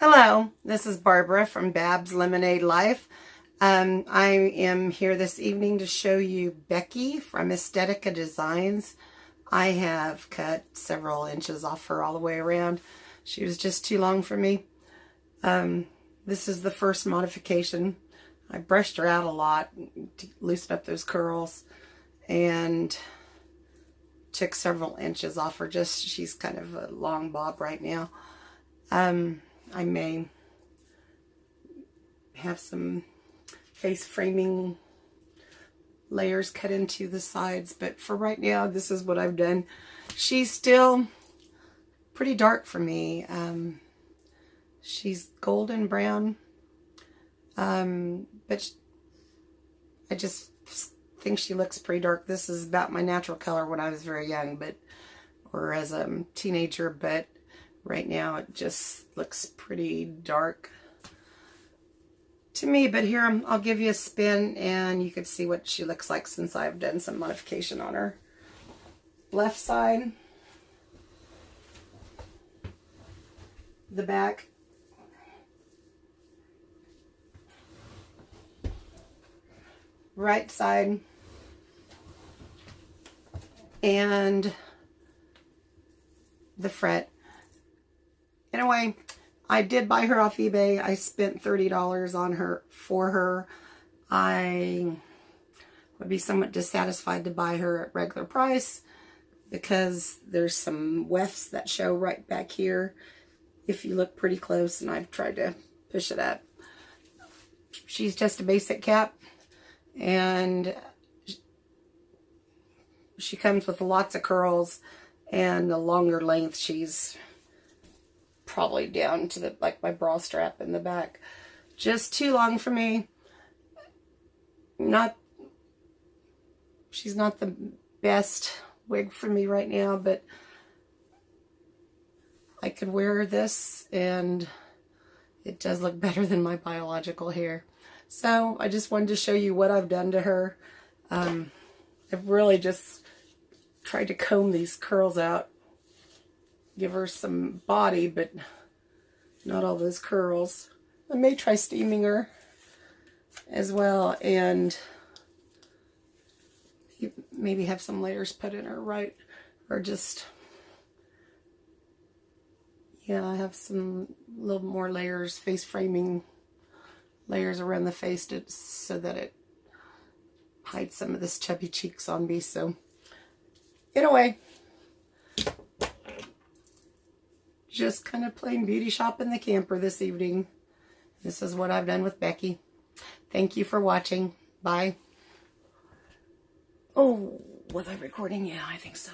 Hello, this is Barbara from Bab's Lemonade Life. I am here this evening to show you Becky from Estetica Designs. I have cut several inches off her all the way around. She was just too long for me. This is the first modification. I brushed her out a lot to loosen up those curls and took several inches off her. She's kind of a long bob right now. I may have some face framing layers cut into the sides, but for right now, this is what I've done. She's still pretty dark for me. She's golden brown, but I just think she looks pretty dark. This is about my natural color when I was very young, or as a teenager, but right now it just looks pretty dark to me. But here, I'll give you a spin and you can see what she looks like since I've done some modification on her. Left side, the back, right side, and the fret. Anyway, I did buy her off eBay. I spent $30 on her for her. I would be somewhat dissatisfied to buy her at regular price because there's some wefts that show right back here if you look pretty close, and I've tried to push it up. She's just a basic cap, and she comes with lots of curls and a longer length. She's probably down to like my bra strap in the back. Just too long for me. She's not the best wig for me right now, but I could wear this and it does look better than my biological hair. So I just wanted to show you what I've done to her. I've really just tried to comb these curls out, give her some body, but not all those curls. I may try steaming her as well, and maybe have some layers put in her, right? Or just, yeah, I have some little more layers, face framing layers around the face so that it hides some of this chubby cheeks on me. So anyway, just kind of plain beauty shop in the camper this evening. This is what I've done with Becky. Thank you for watching. Bye. Oh, was I recording? Yeah, I think so.